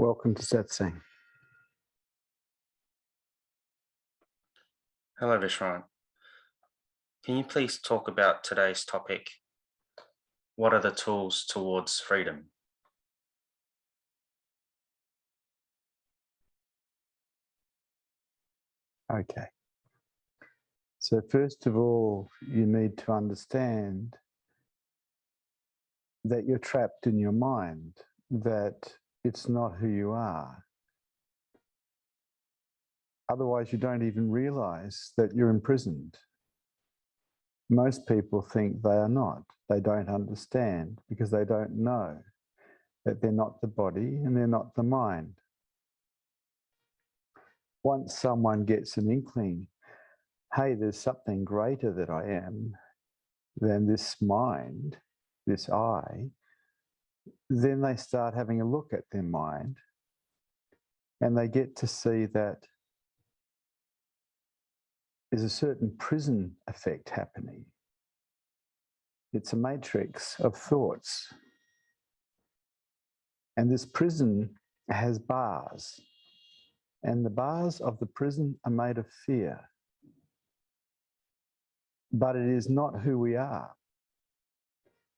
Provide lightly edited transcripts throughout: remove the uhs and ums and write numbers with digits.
Welcome to Satsang. Hello, Vishrant. Can you please talk about today's topic? What are the tools towards freedom? Okay. So first of all, you need to understand that you're trapped in your mind, that it's not who you are. Otherwise, you don't even realize that you're imprisoned. Most people think they are not. They don't understand because they don't know that they're not the body and they're not the mind. Once someone gets an inkling, hey, there's something greater that I am than this mind, this I, then they start having a look at their mind and they get to see that there's a certain prison effect happening. It's a matrix of thoughts. And this prison has bars. And the bars of the prison are made of fear. But it is not who we are.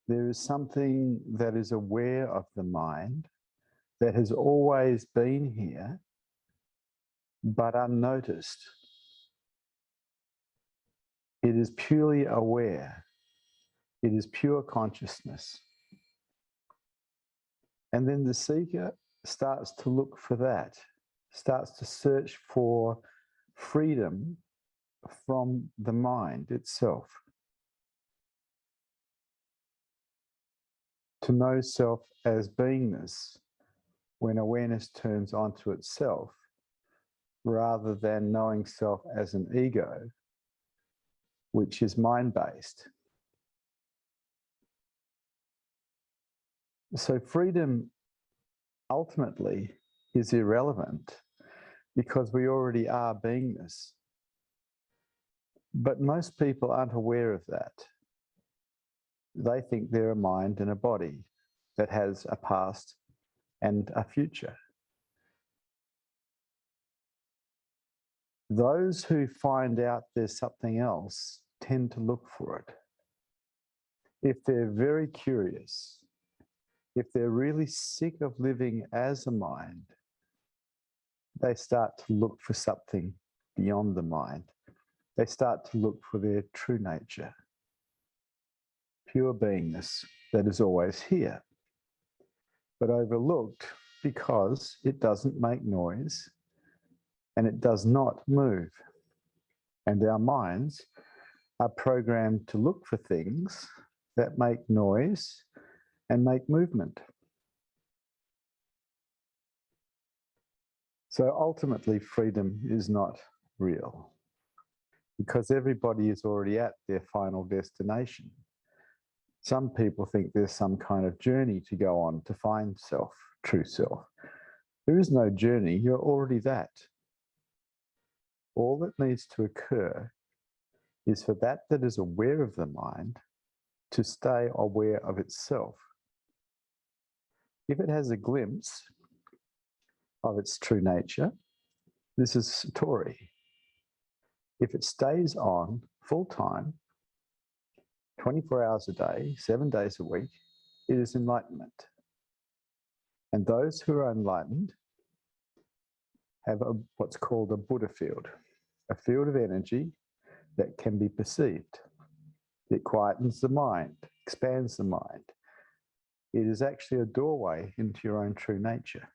There is something that is aware of the mind that has always been here, but unnoticed. It is purely aware. It is pure consciousness. And then the seeker starts to look for that, starts to search for freedom from the mind itself. To know self as beingness, when awareness turns onto itself, rather than knowing self as an ego, which is mind-based. So freedom ultimately is irrelevant because we already are beingness. But most people aren't aware of that. They think they're a mind and a body that has a past and a future. Those who find out there's something else tend to look for it. If they're very curious, if they're really sick of living as a mind, they start to look for something beyond the mind. They start to look for their true nature, pure beingness that is always here, but overlooked because it doesn't make noise and it does not move. And our minds are programmed to look for things that make noise and make movement. So ultimately, freedom is not real because everybody is already at their final destination. Some people think there's some kind of journey to go on to find self, true self. There is no journey, you're already that. All that needs to occur is for that is aware of the mind to stay aware of itself. If it has a glimpse of its true nature, this is Satori. If it stays on full time, 24 hours a day, 7 days a week, it is enlightenment. And those who are enlightened have what's called a Buddha field, a field of energy that can be perceived. It quietens the mind, expands the mind. It is actually a doorway into your own true nature.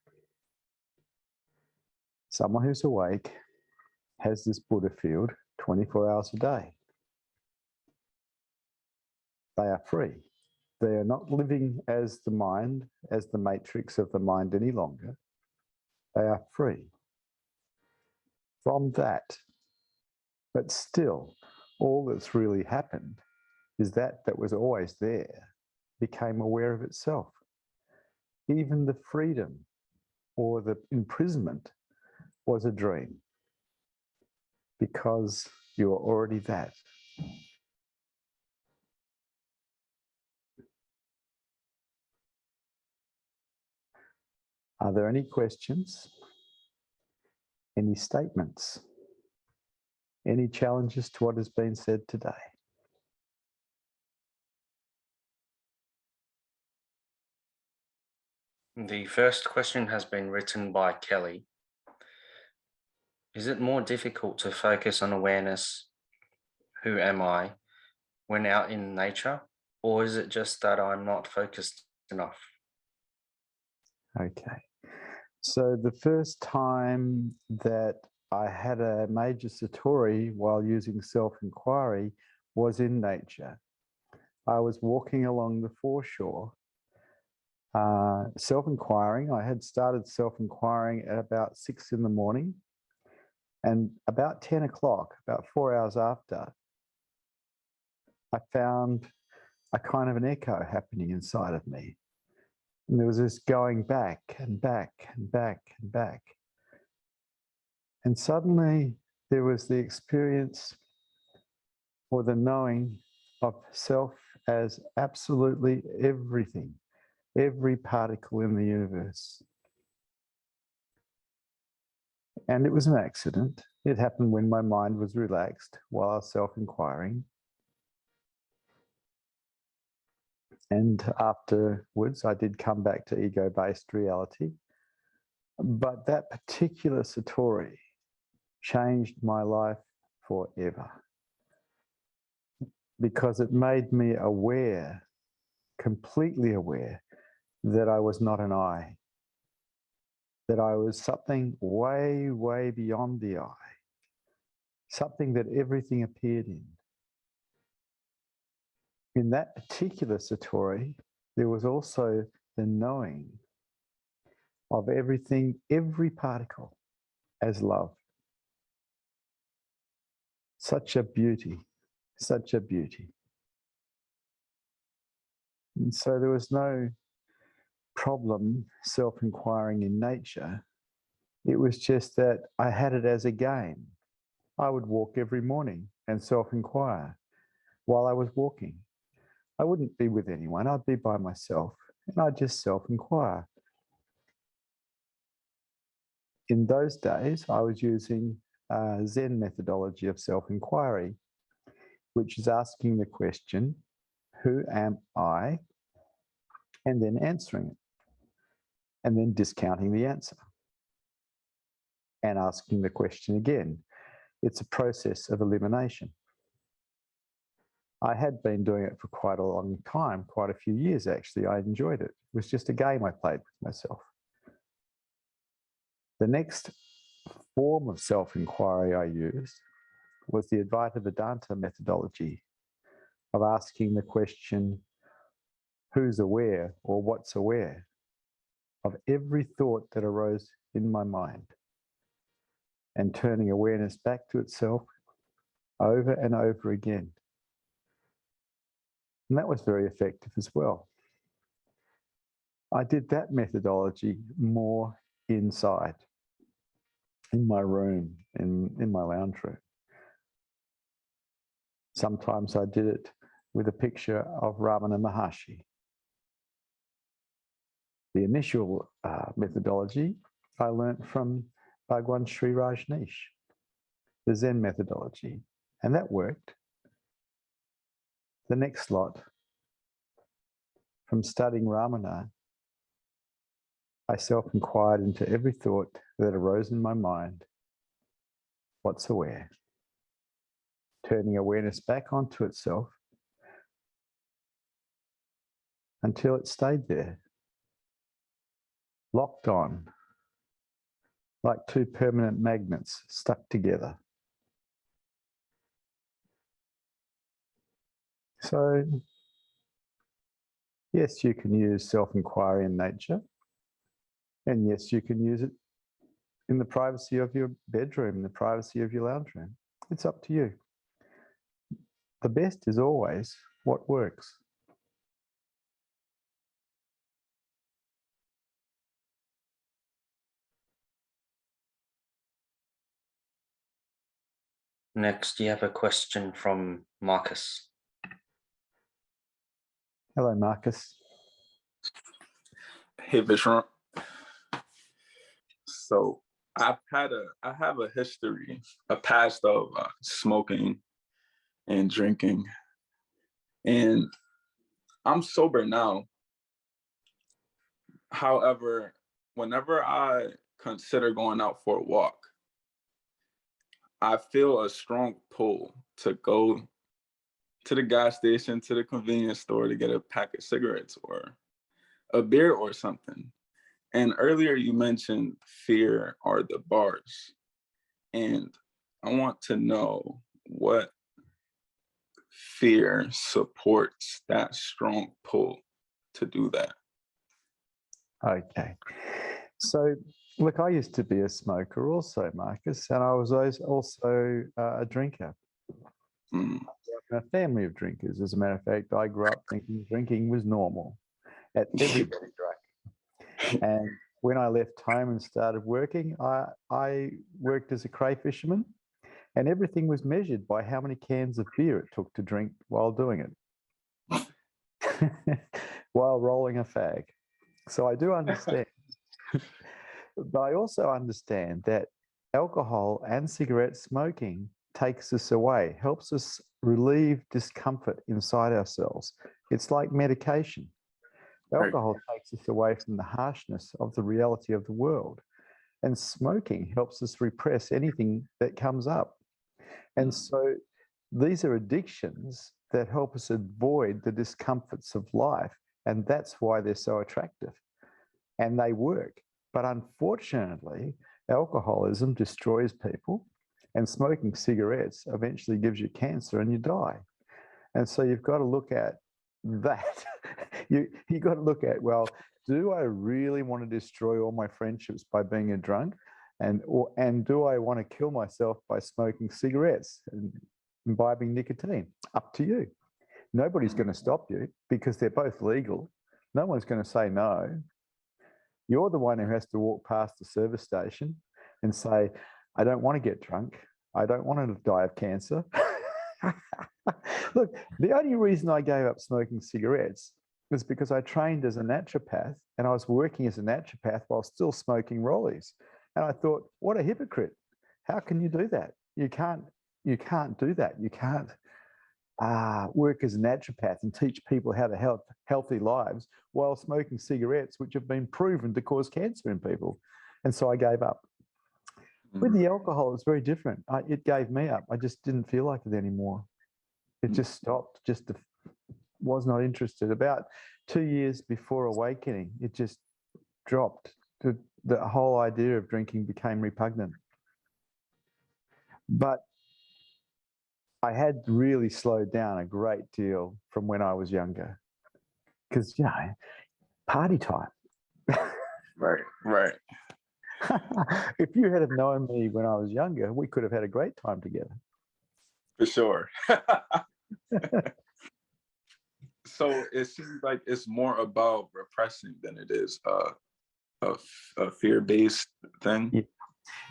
Someone who's awake has this Buddha field 24 hours a day. They are free. They are not living as the mind, as the matrix of the mind any longer. They are free from that. But still, all that's really happened is that was always there became aware of itself. Even the freedom or the imprisonment was a dream because you are already that. Are there any questions? Any statements? Any challenges to what has been said today? The first question has been written by Kelly. Is it more difficult to focus on awareness, who am I, when out in nature, or is it just that I'm not focused enough? Okay. So the first time that I had a major satori while using self-inquiry was in nature. I was walking along the foreshore, self-inquiring. I had started self-inquiring at about 6 in the morning, and about 10 o'clock, about 4 hours after, I found a kind of an echo happening inside of me. And there was this going back and back and back and back. And suddenly there was the experience or the knowing of self as absolutely everything, every particle in the universe. And it was an accident. It happened when my mind was relaxed while I was self-inquiring. And afterwards, I did come back to ego-based reality. But that particular satori changed my life forever, because it made me aware, completely aware, that I was not an I, that I was something way, way beyond the I, something that everything appeared in. In that particular satori, there was also the knowing of everything, every particle, as love. Such a beauty, such a beauty. And so there was no problem self-inquiring in nature. It was just that I had it as a game. I would walk every morning and self-inquire while I was walking. I wouldn't be with anyone, I'd be by myself, and I'd just self-inquire. In those days, I was using a Zen methodology of self-inquiry, which is asking the question, who am I? And then answering it, and then discounting the answer, and asking the question again. It's a process of elimination. I had been doing it for quite a long time, quite a few years actually. I enjoyed it. It was just a game I played with myself. The next form of self-inquiry I used was the Advaita Vedanta methodology of asking the question, who's aware or what's aware of every thought that arose in my mind, and turning awareness back to itself over and over again. And that was very effective as well. I did that methodology more inside, in my room, in my lounge room. Sometimes I did it with a picture of Ramana Maharshi. The initial methodology I learnt from Bhagwan Sri Rajneesh, the Zen methodology, and that worked. The next lot, from studying Ramana, I self-inquired into every thought that arose in my mind, what's aware, turning awareness back onto itself until it stayed there, locked on, like two permanent magnets stuck together. So, yes, you can use self-inquiry in nature, and yes, you can use it in the privacy of your bedroom, in the privacy of your lounge room. It's up to you. The best is always what works. Next, you have a question from Marcus. Hello, Marcus. Hey, Vishrant. So I have a history, a past of smoking and drinking, and I'm sober now. However, whenever I consider going out for a walk, I feel a strong pull to go to the gas station, to the convenience store to get a pack of cigarettes or a beer or something. And earlier you mentioned fear are the bars. And I want to know what fear supports that strong pull to do that. Okay. So, look, I used to be a smoker also, Marcus, and I was always also a drinker. Mm. In a family of drinkers. As a matter of fact, I grew up thinking drinking was normal. At everybody drank. And when I left home and started working, I worked as a crayfisherman, and everything was measured by how many cans of beer it took to drink while doing it, while rolling a fag. So I do understand. But I also understand that alcohol and cigarette smoking takes us away, helps us relieve discomfort inside ourselves. It's like medication. Alcohol takes us away from the harshness of the reality of the world. And smoking helps us repress anything that comes up. And so these are addictions that help us avoid the discomforts of life. And that's why they're so attractive. And they work. But unfortunately, alcoholism destroys people, and smoking cigarettes eventually gives you cancer and you die. And so you've got to look at that. You've got to look at, well, do I really want to destroy all my friendships by being a drunk? And do I want to kill myself by smoking cigarettes and imbibing nicotine? Up to you. Nobody's going to stop you because they're both legal. No one's going to say no. You're the one who has to walk past the service station and say, I don't want to get drunk. I don't want to die of cancer. Look, the only reason I gave up smoking cigarettes was because I trained as a naturopath and I was working as a naturopath while still smoking rollies. And I thought, what a hypocrite. How can you do that? You can't do that. You can't work as a naturopath and teach people how to have healthy lives while smoking cigarettes, which have been proven to cause cancer in people. And so I gave up. With the alcohol, it's very different. It gave me up. I just didn't feel like it anymore. It just stopped, was not interested. About 2 years before awakening, it just dropped. The whole idea of drinking became repugnant. But I had really slowed down a great deal from when I was younger. Because, party time. Right. If you had have known me when I was younger, we could have had a great time together. For sure. So it seems like it's more about repressing than it is a fear-based thing. Yeah.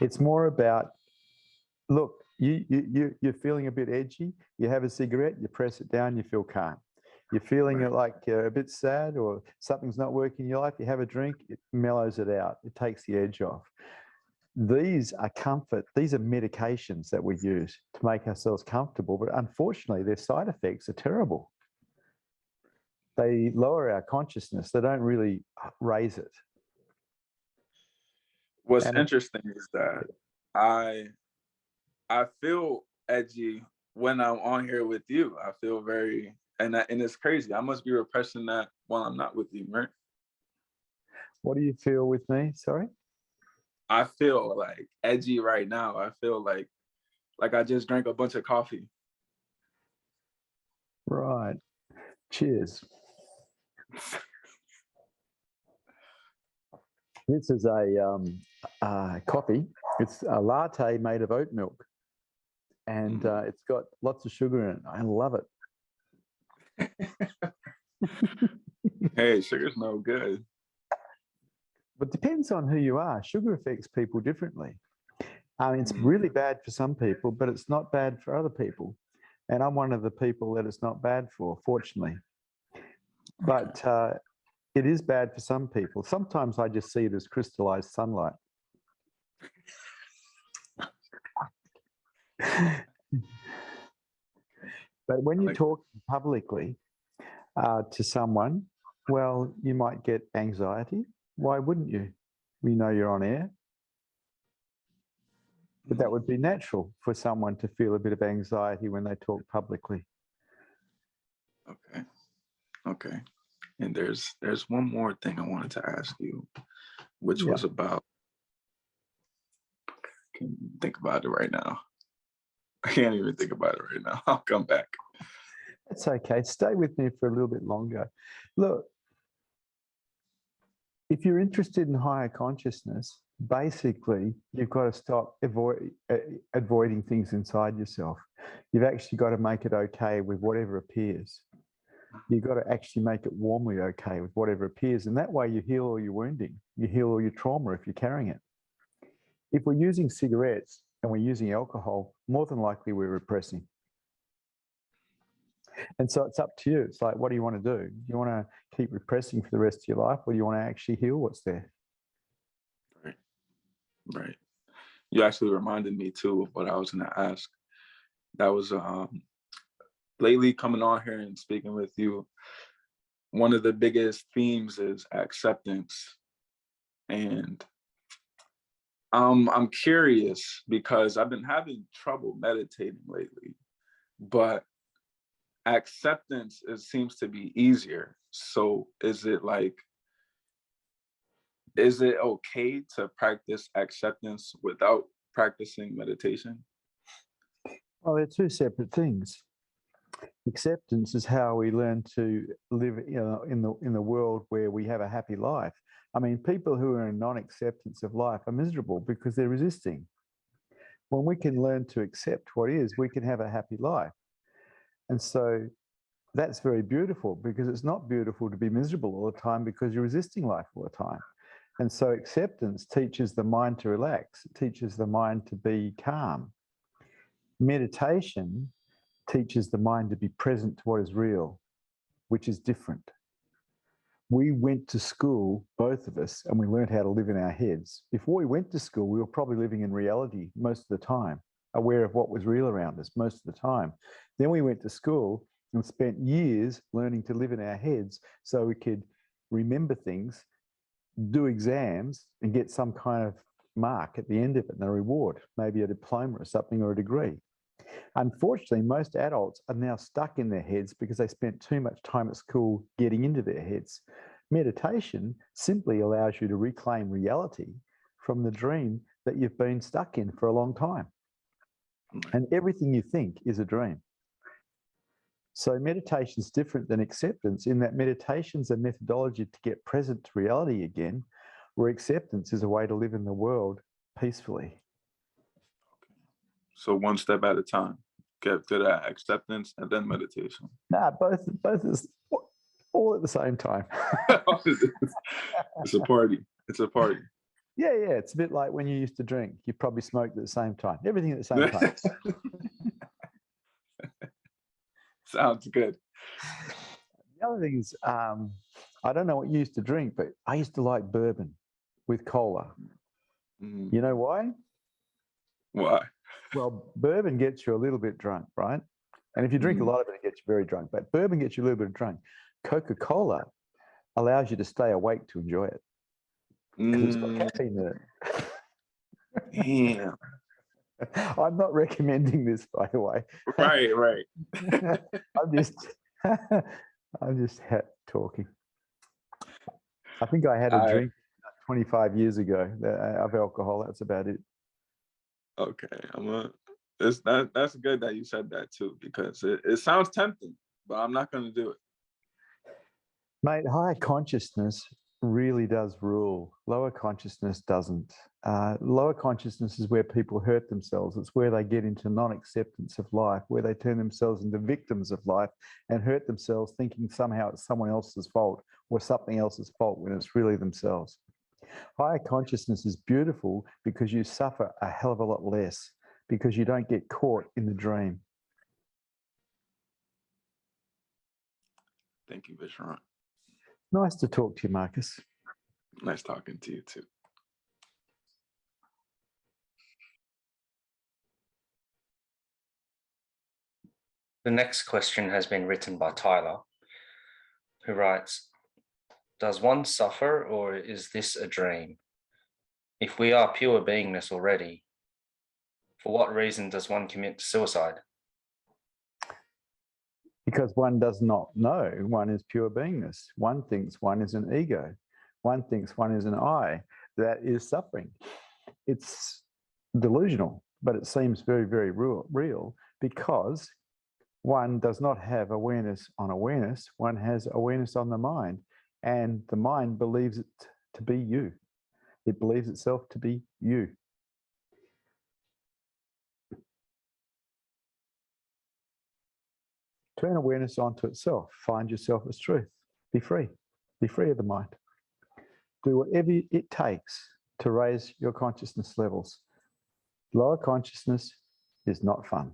It's more about, look, you're feeling a bit edgy, you have a cigarette, you press it down, you feel calm. You're feeling like you're a bit sad or something's not working in your life, you have a drink, it mellows it out, it takes the edge off. These are comfort, these are medications that we use to make ourselves comfortable, but unfortunately their side effects are terrible. They lower our consciousness, they don't really raise it. What's interesting is that I feel edgy when I'm on here with you. I feel very, and it's crazy. I must be repressing that while I'm not with you, right? What do you feel with me? Sorry? I feel like edgy right now. I feel like I just drank a bunch of coffee. Right. Cheers. This is a coffee. It's a latte made of oat milk. And it's got lots of sugar in it. I love it. Hey, sugar's no good. But it depends on who you are. Sugar affects people differently. It's really bad for some people, but it's not bad for other people. And I'm one of the people that it's not bad for, fortunately. But it is bad for some people. Sometimes I just see it as crystallized sunlight. But when you talk publicly to someone, well, you might get anxiety. Why wouldn't you? We know you're on air. But that would be natural for someone to feel a bit of anxiety when they talk publicly. Okay. Okay. And there's one more thing I wanted to ask you, which was about, I can't even think about it right now. I can't even think about it right now. I'll come back. That's okay. Stay with me for a little bit longer. Look, if you're interested in higher consciousness, basically, you've got to stop avoiding things inside yourself. You've actually got to make it okay with whatever appears. You've got to actually make it warmly okay with whatever appears. And that way you heal all your wounding. You heal all your trauma if you're carrying it. If we're using cigarettes and we're using alcohol, more than likely we're repressing. And so it's up to you. It's like, what do you want to do? Do you want to keep repressing for the rest of your life, or do you want to actually heal what's there? Right. Right. You actually reminded me too of what I was going to ask. That was lately coming on here and speaking with you. One of the biggest themes is acceptance. And I'm curious because I've been having trouble meditating lately, but acceptance, it seems to be easier. So is it okay to practice acceptance without practicing meditation? Well, they're two separate things. Acceptance is how we learn to live, in the world where we have a happy life. I mean, people who are in non-acceptance of life are miserable because they're resisting. When we can learn to accept what is, we can have a happy life. And so that's very beautiful, because it's not beautiful to be miserable all the time because you're resisting life all the time. And so acceptance teaches the mind to relax. It teaches the mind to be calm. Meditation teaches the mind to be present to what is real, which is different. We went to school, both of us, and we learned how to live in our heads. Before we went to school, we were probably living in reality most of the time, aware of what was real around us most of the time. Then we went to school and spent years learning to live in our heads so we could remember things, do exams, and get some kind of mark at the end of it and a reward, maybe a diploma or something, or a degree. Unfortunately, most adults are now stuck in their heads because they spent too much time at school getting into their heads. Meditation simply allows you to reclaim reality from the dream that you've been stuck in for a long time. And everything you think is a dream. So meditation is different than acceptance in that meditation is a methodology to get present to reality again, where acceptance is a way to live in the world peacefully. So one step at a time. Get to that acceptance and then meditation. Nah, both is all at the same time. It's a party. It's a party. Yeah, it's a bit like when you used to drink. You probably smoked at the same time. Everything at the same time. Sounds good. The other thing is, I don't know what you used to drink, but I used to like bourbon with cola. Mm. You know why? Why? Well, bourbon gets you a little bit drunk, right? And if you drink a lot of it, it gets you very drunk. But bourbon gets you a little bit drunk. Coca-Cola allows you to stay awake to enjoy it because it's got caffeine in it. Damn. I'm not recommending this, by the way. Right. I'm just talking. I think I had a drink 25 years ago of alcohol. That's about it. Okay, that's good that you said that too, because it sounds tempting, but I'm not going to do it. Mate, higher consciousness really does rule. Lower consciousness doesn't. Lower consciousness is where people hurt themselves. It's where they get into non-acceptance of life, where they turn themselves into victims of life and hurt themselves, thinking somehow it's someone else's fault or something else's fault when it's really themselves. Higher consciousness is beautiful because you suffer a hell of a lot less, because you don't get caught in the dream. Thank you, Vishrant. Nice to talk to you, Marcus. Nice talking to you too. The next question has been written by Tyler, who writes, does one suffer or is this a dream? If we are pure beingness already, for what reason does one commit suicide? Because one does not know one is pure beingness. One thinks one is an ego. One thinks one is an I. That is suffering. It's delusional, but it seems very, very real because one does not have awareness on awareness. One has awareness on the mind, and the mind believes it to be you. It believes itself to be you. Turn awareness onto itself. Find yourself as truth. Be free. Be free of the mind. Do whatever it takes to raise your consciousness levels. Lower consciousness is not fun.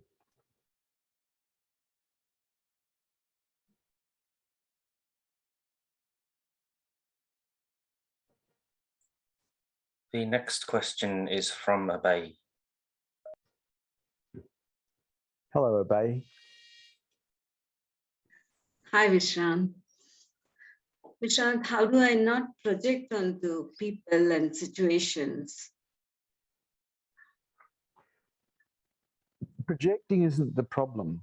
The next question is from Abay. Hello, Abay. Hi, Vishrant. Vishrant, how do I not project onto people and situations? Projecting isn't the problem.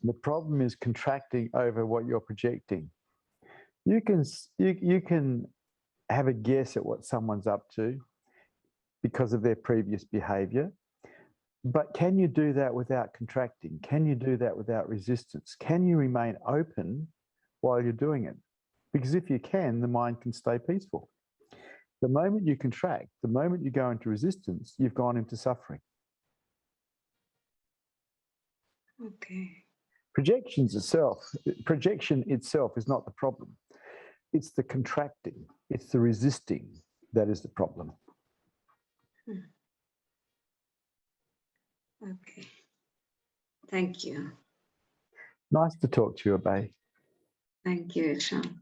The problem is contracting over what you're projecting. You can have a guess at what someone's up to because of their previous behavior, but can you do that without contracting? Can you do that without resistance? Can you remain open while you're doing it? Because if you can, the mind can stay peaceful. The moment you contract, the moment you go into resistance, you've gone into suffering. Okay. Projection itself is not the problem. It's the contracting, it's the resisting that is the problem. Okay. Thank you. Nice to talk to you, Abay. Thank you, Vishrant.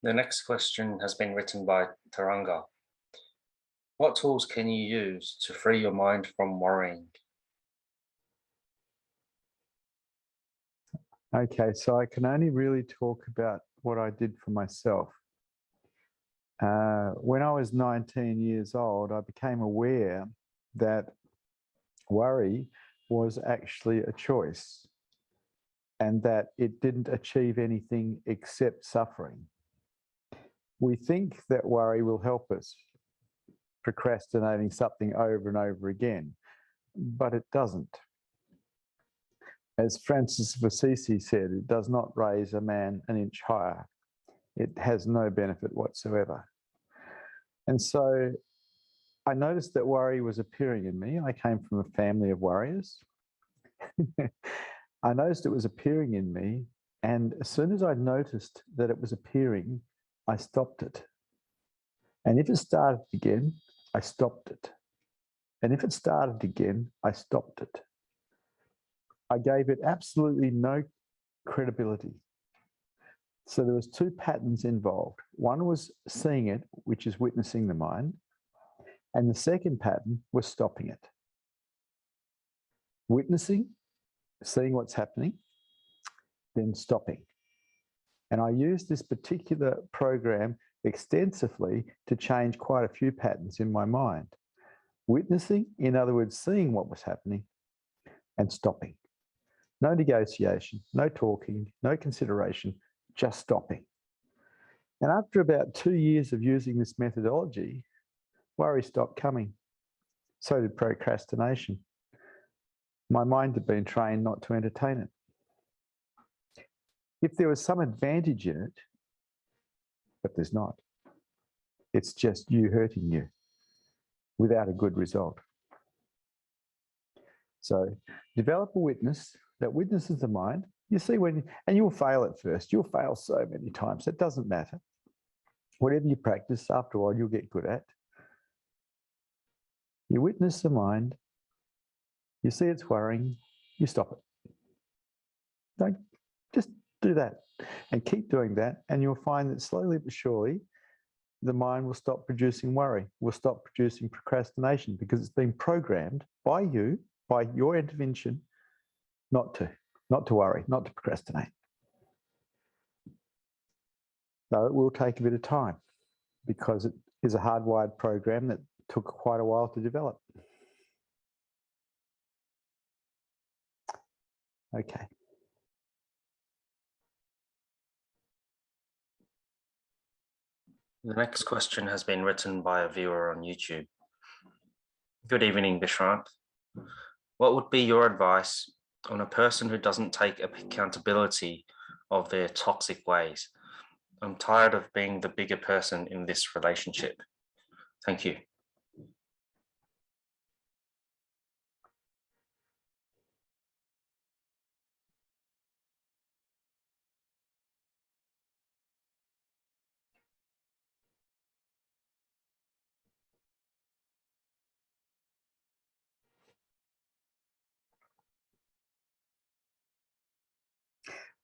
The next question has been written by Taranga. What tools can you use to free your mind from worrying? Okay, so I can only really talk about what I did for myself. When I was 19 years old, I became aware that worry was actually a choice and that it didn't achieve anything except suffering. We think that worry will help us, procrastinating something over and over again, but it doesn't. As Francis of Assisi said, it does not raise a man an inch higher. It has no benefit whatsoever. And so I noticed that worry was appearing in me. I came from a family of worriers. I noticed it was appearing in me. And as soon as I noticed that it was appearing, I stopped it. And if it started again, I stopped it. And if it started again, I stopped it. I gave it absolutely no credibility. So there was two patterns involved. One was seeing it, which is witnessing the mind. And the second pattern was stopping it. Witnessing, seeing what's happening, then stopping. And I used this particular program extensively to change quite a few patterns in my mind. Witnessing, in other words, seeing what was happening, and stopping. No negotiation, no talking, no consideration, just stopping. And after about 2 years of using this methodology, worry stopped coming. So did procrastination. My mind had been trained not to entertain it. If there was some advantage in it, but there's not, it's just you hurting you without a good result. So develop a witness that witnesses the mind. You see and you'll fail at first. You'll fail so many times. It doesn't matter. Whatever you practice, after a while, you'll get good at. You witness the mind. You see it's worrying. You stop it. Don't just do that and keep doing that. And you'll find that slowly but surely, the mind will stop producing worry, will stop producing procrastination, because it's been programmed by you, by your intervention, not to worry, not to procrastinate. So it will take a bit of time, because it is a hardwired program that took quite a while to develop. Okay. The next question has been written by a viewer on YouTube. Good evening, Vishrant. What would be your advice on a person who doesn't take accountability of their toxic ways? I'm tired of being the bigger person in this relationship. Thank you.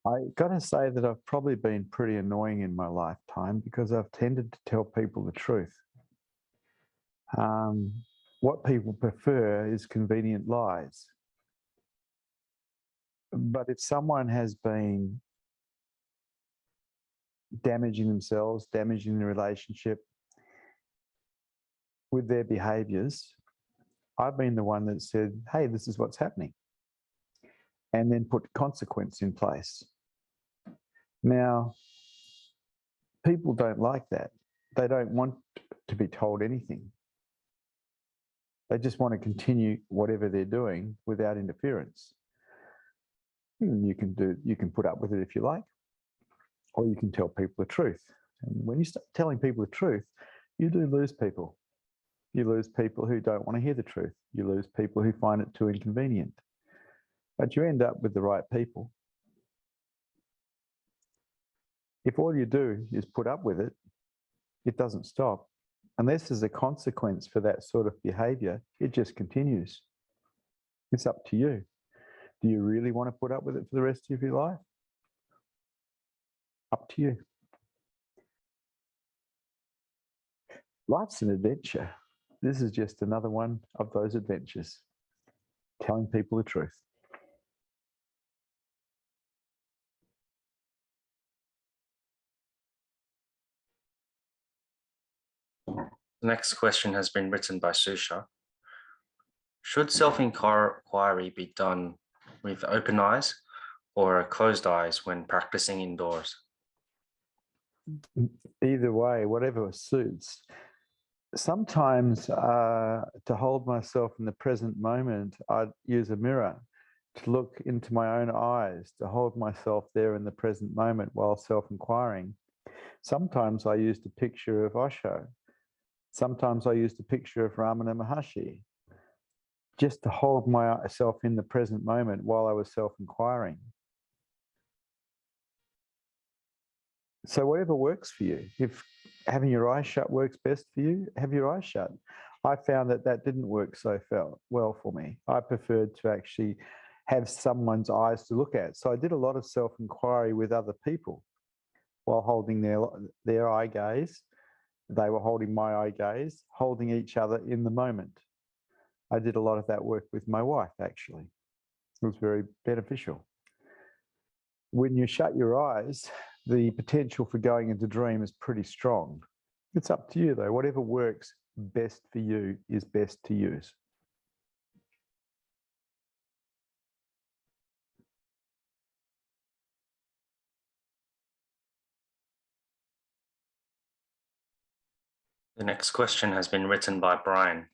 I got to say that I've probably been pretty annoying in my lifetime, because I've tended to tell people the truth. What people prefer is convenient lies. But if someone has been damaging themselves, damaging the relationship with their behaviours, I've been the one that said, hey, this is what's happening, and then put consequence in place. Now, people don't like that. They don't want to be told anything. They just want to continue whatever they're doing without interference. You can put up with it if you like, or you can tell people the truth. And when you start telling people the truth, you do lose people. You lose people who don't want to hear the truth. You lose people who find it too inconvenient. But you end up with the right people. If all you do is put up with it, it doesn't stop. Unless there's a consequence for that sort of behavior, it just continues. It's up to you. Do you really want to put up with it for the rest of your life? Up to you. Life's an adventure. This is just another one of those adventures. Telling people the truth. The next question has been written by Susha. Should self-inquiry be done with open eyes or closed eyes when practicing indoors? Either way, whatever suits. Sometimes to hold myself in the present moment, I'd use a mirror to look into my own eyes, to hold myself there in the present moment while self-inquiring. Sometimes I used a picture of Osho. Sometimes I used a picture of Ramana Maharshi, just to hold myself in the present moment while I was self-inquiring. So whatever works for you. If having your eyes shut works best for you, have your eyes shut. I found that that didn't work so well for me. I preferred to actually have someone's eyes to look at. So I did a lot of self-inquiry with other people while holding their eye gaze. They were holding my eye gaze, holding each other in the moment. I did a lot of that work with my wife, actually. It was very beneficial. When you shut your eyes, the potential for going into dream is pretty strong. It's up to you, though. Whatever works best for you is best to use. The next question has been written by Brian.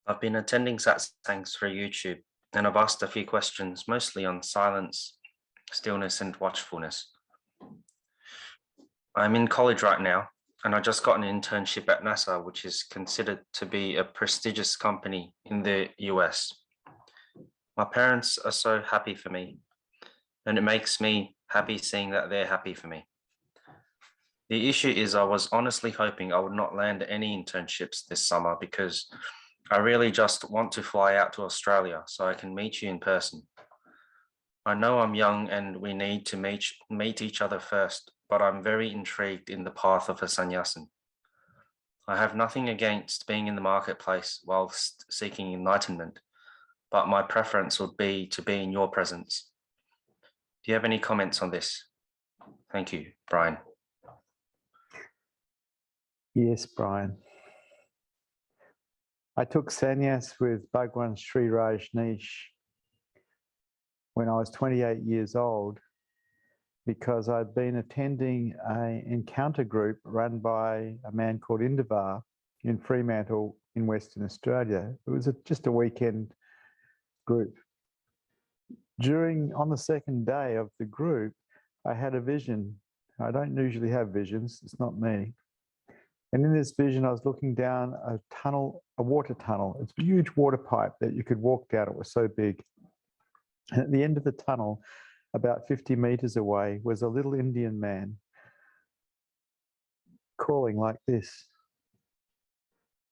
I've been attending Satsangs through YouTube, and I've asked a few questions, mostly on silence, stillness, and watchfulness. I'm in college right now, and I just got an internship at NASA, which is considered to be a prestigious company in the US. My parents are so happy for me, and it makes me happy seeing that they're happy for me. The issue is I was honestly hoping I would not land any internships this summer, because I really just want to fly out to Australia so I can meet you in person. I know I'm young and we need to meet each other first, but I'm very intrigued in the path of a sannyasin. I have nothing against being in the marketplace whilst seeking enlightenment, but my preference would be to be in your presence. Do you have any comments on this? Thank you, Brian. Yes, Brian. I took sannyas with Bhagwan Sri Rajneesh when I was 28 years old because I'd been attending an encounter group run by a man called Indavar in Fremantle in Western Australia. It was just a weekend group. On the second day of the group, I had a vision. I don't usually have visions, it's not me. And in this vision, I was looking down a tunnel, a water tunnel. It's a huge water pipe that you could walk down. It was so big. And at the end of the tunnel, about 50 meters away, was a little Indian man calling like this.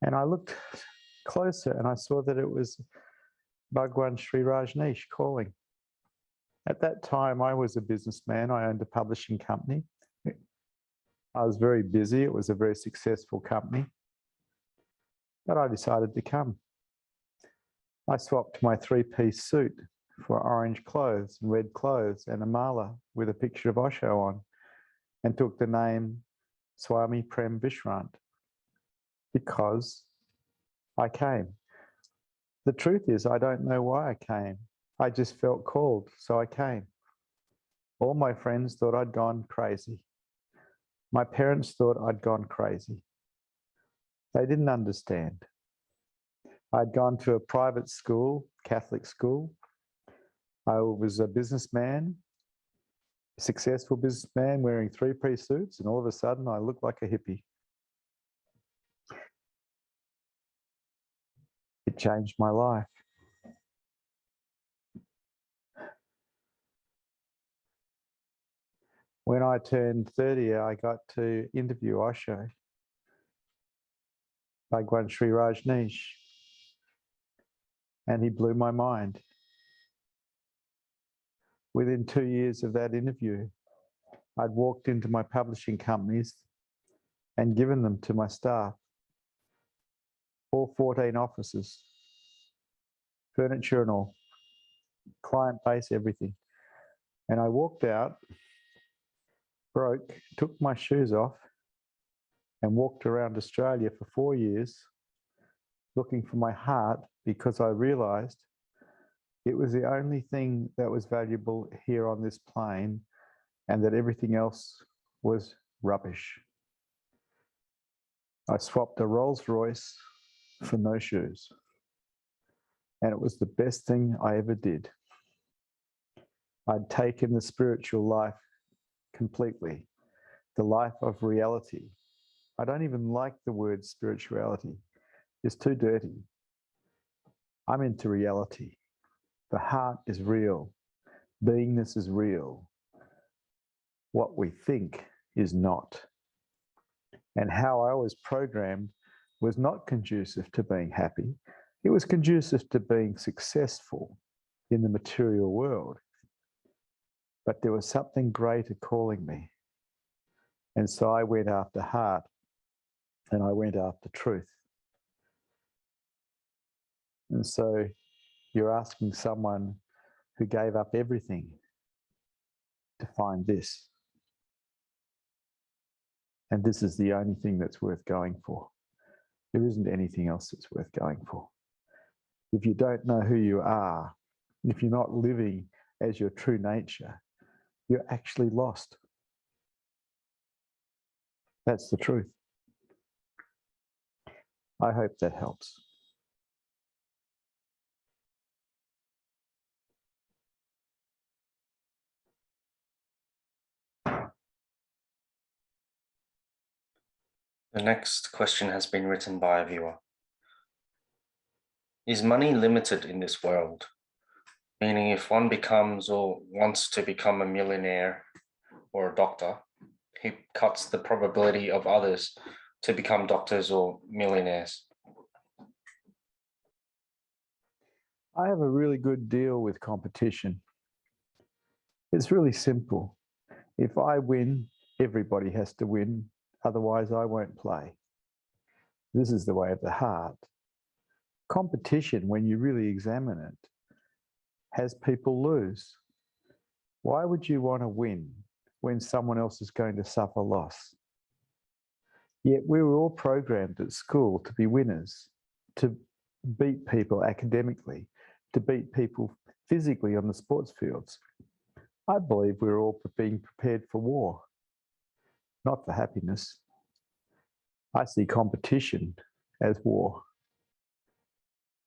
And I looked closer and I saw that it was Bhagwan Sri Rajneesh calling. At that time, I was a businessman. I owned a publishing company. I was very busy. It was a very successful company. But I decided to come. I swapped my three-piece suit for orange clothes and red clothes and a mala with a picture of Osho on, and took the name Swami Prem Vishrant because I came. The truth is, I don't know why I came. I just felt called, so I came. All my friends thought I'd gone crazy. My parents thought I'd gone crazy. They didn't understand. I'd gone to a private school, Catholic school. I was a businessman, a successful businessman wearing three-piece suits, and all of a sudden I looked like a hippie. It changed my life. When I turned 30, I got to interview Osho, Bhagwan Sri Rajneesh, and he blew my mind. Within 2 years of that interview, I'd walked into my publishing companies and given them to my staff, all 14 offices, furniture and all, client base, everything. And I walked out, broke, took my shoes off, and walked around Australia for 4 years looking for my heart because I realized it was the only thing that was valuable here on this plane and that everything else was rubbish. I swapped a Rolls Royce for no shoes. And it was the best thing I ever did. I'd taken the spiritual life completely, the life of reality. I don't even like the word spirituality. It's too dirty. I'm into reality. The heart is real. Beingness is real. What we think is not. And how I was programmed was not conducive to being happy. It was conducive to being successful in the material world. But there was something greater calling me. And so I went after heart and I went after truth. And so you're asking someone who gave up everything to find this. And this is the only thing that's worth going for. There isn't anything else that's worth going for. If you don't know who you are, if you're not living as your true nature, you're actually lost. That's the truth. I hope that helps. The next question has been written by a viewer. Is money limited in this world? Meaning if one becomes or wants to become a millionaire or a doctor, he cuts the probability of others to become doctors or millionaires. I have a really good deal with competition. It's really simple. If I win, everybody has to win, otherwise I won't play. This is the way of the heart. Competition, when you really examine it, has people lose. Why would you want to win when someone else is going to suffer loss? Yet we were all programmed at school to be winners, to beat people academically, to beat people physically on the sports fields. I believe we were all being prepared for war, not for happiness. I see competition as war.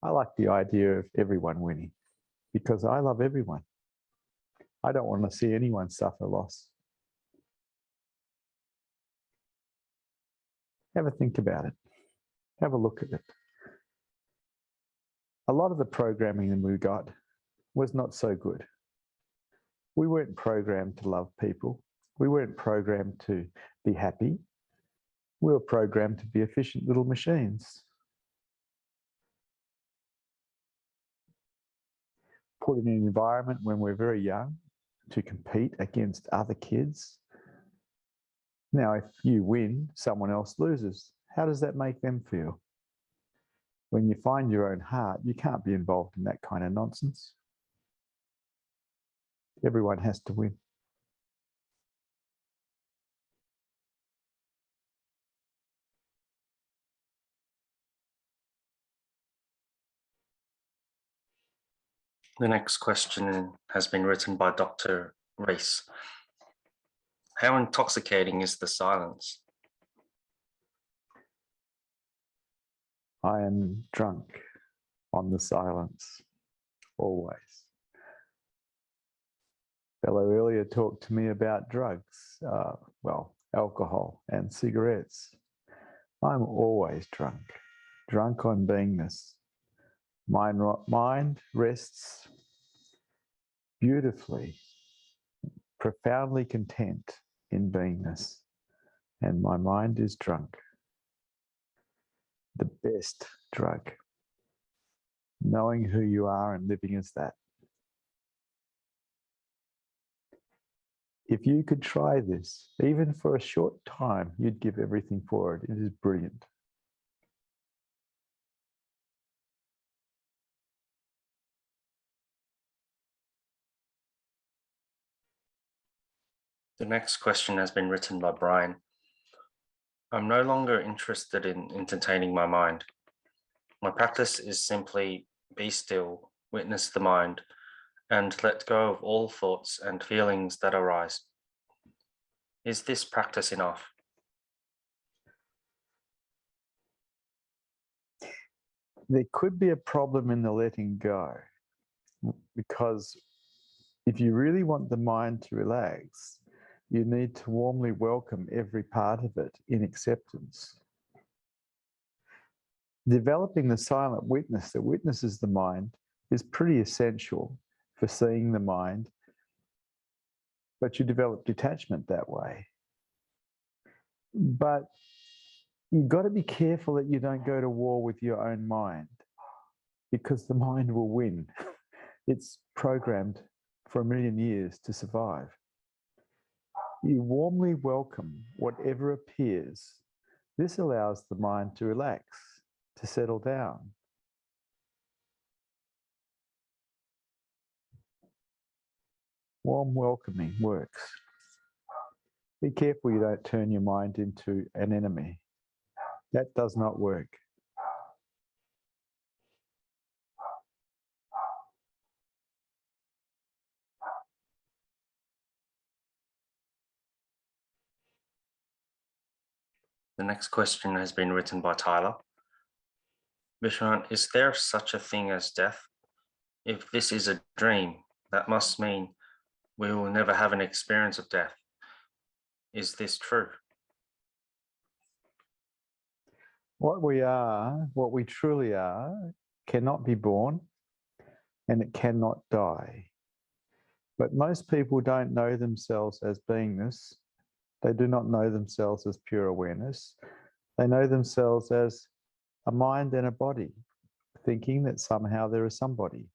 I like the idea of everyone winning because I love everyone. I don't want to see anyone suffer loss. Have a think about it. Have a look at it. A lot of the programming that we got was not so good. We weren't programmed to love people. We weren't programmed to be happy. We were programmed to be efficient little machines. Put in an environment when we're very young to compete against other kids. Now, if you win, someone else loses. How does that make them feel? When you find your own heart, you can't be involved in that kind of nonsense. Everyone has to win. The next question has been written by Dr. Reese. How intoxicating is the silence? I am drunk on the silence, always. Fellow earlier talked to me about drugs, alcohol and cigarettes. I'm always drunk on beingness. Mind rests beautifully, profoundly content in beingness, and my mind is drunk. The best drug. Knowing who you are and living as that. If you could try this, even for a short time, you'd give everything for it. It is brilliant. The next question has been written by Brian. I'm no longer interested in entertaining my mind. My practice is simply be still, witness the mind, and let go of all thoughts and feelings that arise. Is this practice enough? There could be a problem in the letting go, because if you really want the mind to relax, you need to warmly welcome every part of it in acceptance. Developing the silent witness that witnesses the mind is pretty essential for seeing the mind, but you develop detachment that way. But you've got to be careful that you don't go to war with your own mind, because the mind will win. It's programmed for 1,000,000 years to survive. You warmly welcome whatever appears. This allows the mind to relax, to settle down. Warm welcoming works. Be careful you don't turn your mind into an enemy. That does not work. The next question has been written by Tyler. Vishrant, is there such a thing as death? If this is a dream, that must mean we will never have an experience of death. Is this true? What we are, what we truly are, cannot be born and it cannot die. But most people don't know themselves as beingness. They do not know themselves as pure awareness. They know themselves as a mind and a body, thinking that somehow there is somebody.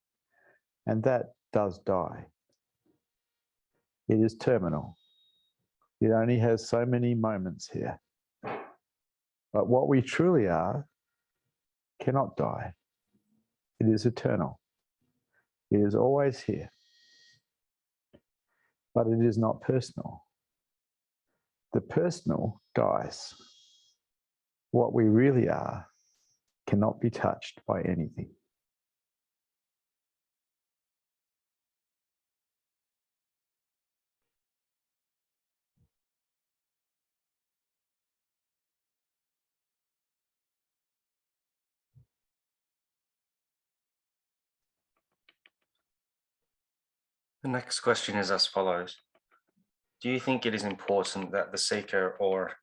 And that does die. It is terminal. It only has so many moments here. But what we truly are cannot die. It is eternal. It is always here. But it is not personal. The personal dies. What we really are cannot be touched by anything. The next question is as follows. Do you think it is important that the seeker, or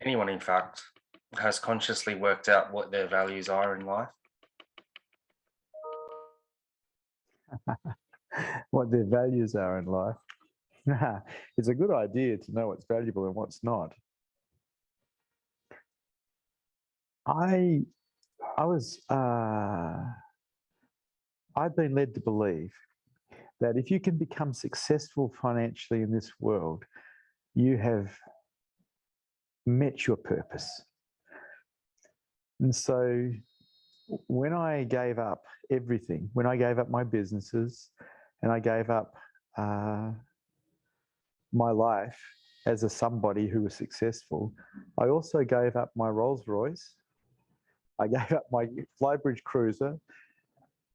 anyone in fact, has consciously worked out what their values are in life? What their values are in life. It's a good idea to know what's valuable and what's not. I've been led to believe that if you can become successful financially in this world, you have met your purpose. And so when I gave up everything, when I gave up my businesses and I gave up my life as a somebody who was successful, I also gave up my Rolls Royce. I gave up my Flybridge cruiser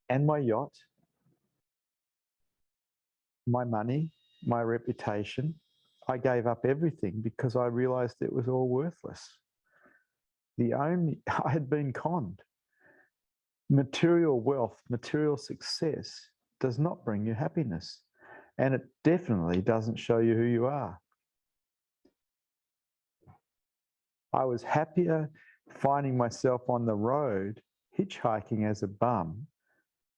and my yacht, my money, my reputation. I gave up everything because I realized it was all worthless. I had been conned. Material wealth, material success does not bring you happiness. And it definitely doesn't show you who you are. I was happier finding myself on the road hitchhiking as a bum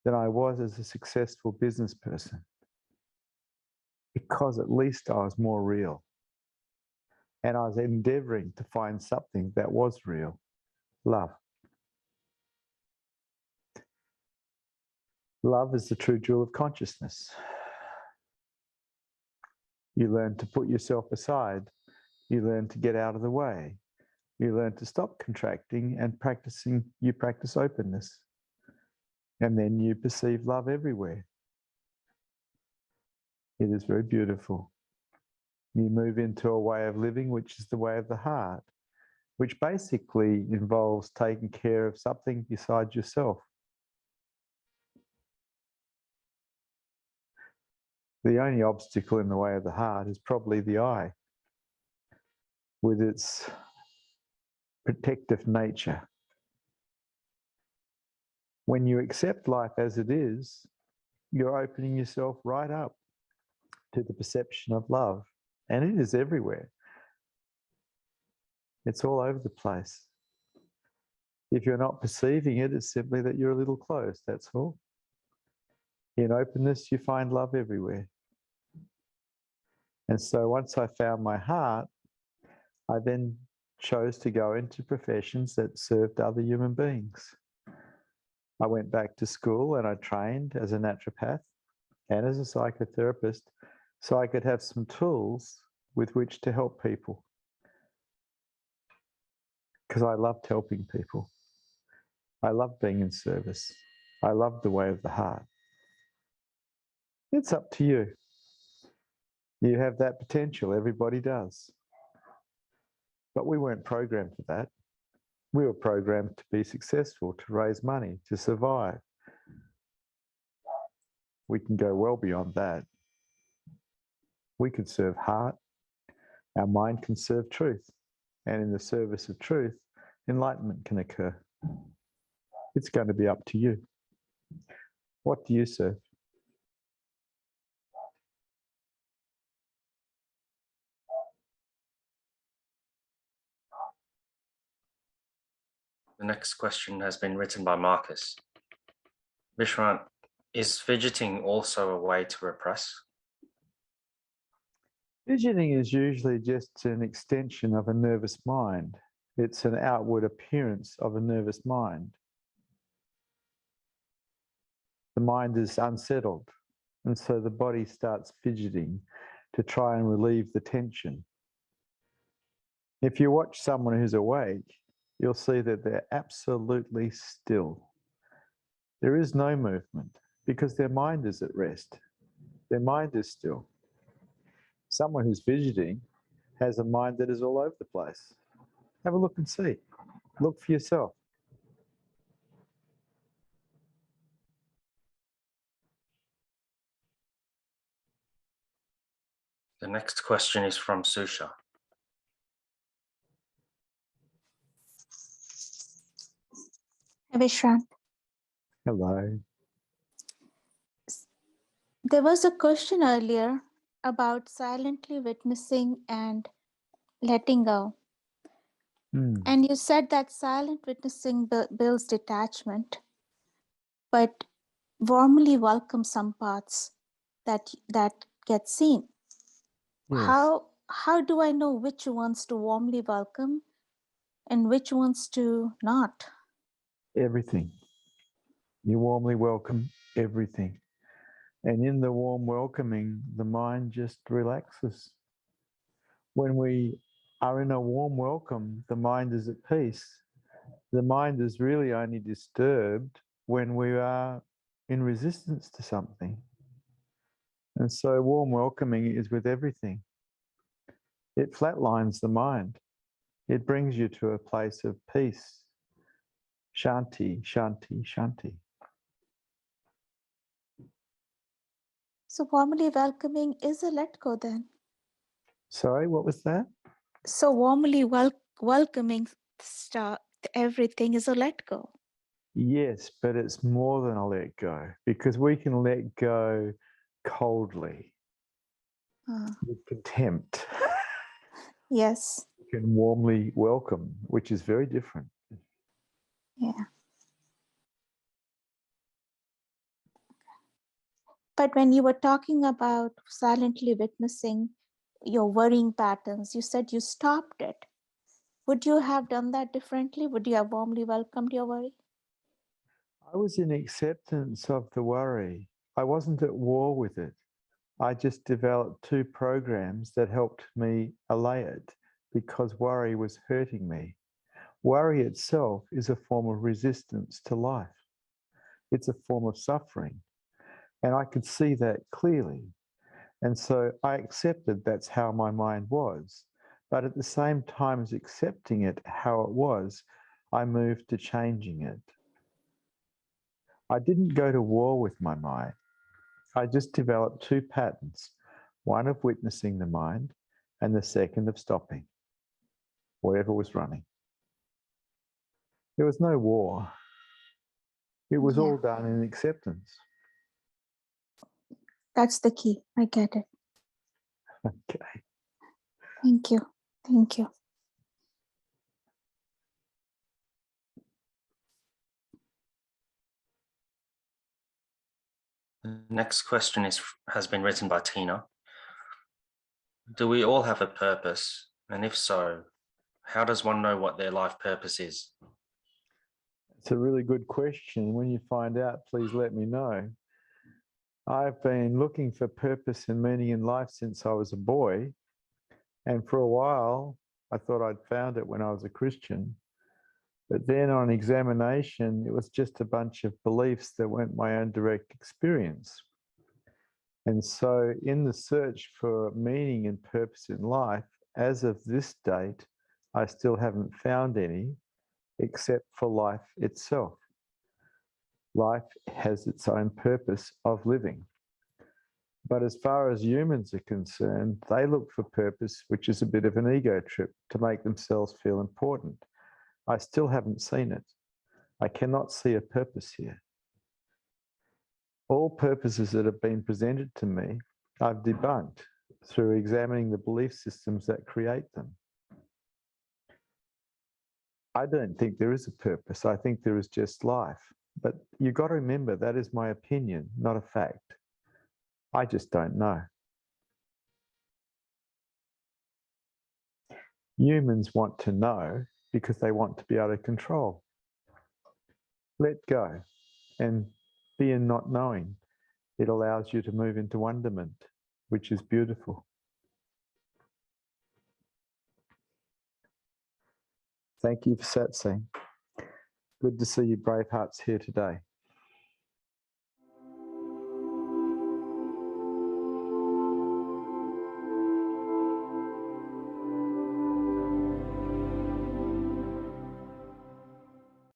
than I was as a successful business person, because at least I was more real. And I was endeavoring to find something that was real, love. Love is the true jewel of consciousness. You learn to put yourself aside. You learn to get out of the way. You learn to stop contracting and you practice openness. And then you perceive love everywhere. It is very beautiful. You move into a way of living, which is the way of the heart, which basically involves taking care of something besides yourself. The only obstacle in the way of the heart is probably the eye, with its protective nature. When you accept life as it is, you're opening yourself right up to the perception of love, and it is everywhere. It's all over the place. If you're not perceiving it, it's simply that you're a little closed, that's all. In openness, you find love everywhere. And so once I found my heart, I then chose to go into professions that served other human beings. I went back to school and I trained as a naturopath and as a psychotherapist so I could have some tools with which to help people. Because I loved helping people. I loved being in service. I loved the way of the heart. It's up to you. You have that potential, everybody does. But we weren't programmed for that. We were programmed to be successful, to raise money, to survive. We can go well beyond that. We can serve heart. Our mind can serve truth. And in the service of truth, enlightenment can occur. It's going to be up to you. What do you serve? The next question has been written by Marcus. Vishrant, is fidgeting also a way to repress? Fidgeting is usually just an extension of a nervous mind. It's an outward appearance of a nervous mind. The mind is unsettled, and so the body starts fidgeting to try and relieve the tension. If you watch someone who's awake, you'll see that they're absolutely still. There is no movement because their mind is at rest. Their mind is still. Someone who's fidgeting has a mind that is all over the place. Have a look and see. Look for yourself. The next question is from Susha. Vishrant, Hello. there was a question earlier about silently witnessing and letting go. And you said that silent witnessing builds detachment, but warmly welcomes some parts that get seen. Yes. How do I know which ones to warmly welcome and which ones to not? Everything. You warmly welcome everything. And in the warm welcoming, the mind just relaxes. When we are in a warm welcome, the mind is at peace. The mind is really only disturbed when we are in resistance to something. And so warm welcoming is with everything. It flatlines the mind. It brings you to a place of peace. Shanti, shanti, shanti. So warmly welcoming is a let go then. Sorry, what was that? So warmly welcoming everything is a let go. Yes, but it's more than a let go because we can let go coldly, with contempt. Yes. You can warmly welcome, which is very different. Yeah. But when you were talking about silently witnessing your worrying patterns, you said you stopped it. Would you have done that differently? Would you have warmly welcomed your worry? I was in acceptance of the worry. I wasn't at war with it. I just developed 2 programs that helped me allay it because worry was hurting me. Worry itself is a form of resistance to life. It's a form of suffering. And I could see that clearly. And so I accepted that's how my mind was. But at the same time as accepting it how it was, I moved to changing it. I didn't go to war with my mind. I just developed 2 patterns, one of witnessing the mind and the second of stopping whatever was running. There was no war. It was all done in acceptance. That's the key. I get it. Okay. Thank you. Thank you. The next question has been written by Tina. Do we all have a purpose? And if so, how does one know what their life purpose is? It's a really good question. When you find out, please let me know. I've been looking for purpose and meaning in life since I was a boy. And for a while, I thought I'd found it when I was a Christian. But then on examination, it was just a bunch of beliefs that weren't my own direct experience. And so in the search for meaning and purpose in life, as of this date, I still haven't found any, except for life itself. Life has its own purpose of living. But as far as humans are concerned, they look for purpose, which is a bit of an ego trip to make themselves feel important. I still haven't seen it. I cannot see a purpose here. All purposes that have been presented to me, I've debunked through examining the belief systems that create them. I don't think there is a purpose. I think there is just life. But you've got to remember that is my opinion, not a fact. I just don't know. Humans want to know because they want to be able to control. Let go and be in not knowing. It allows you to move into wonderment, which is beautiful. Thank you for Satsang. Good to see you brave hearts here today.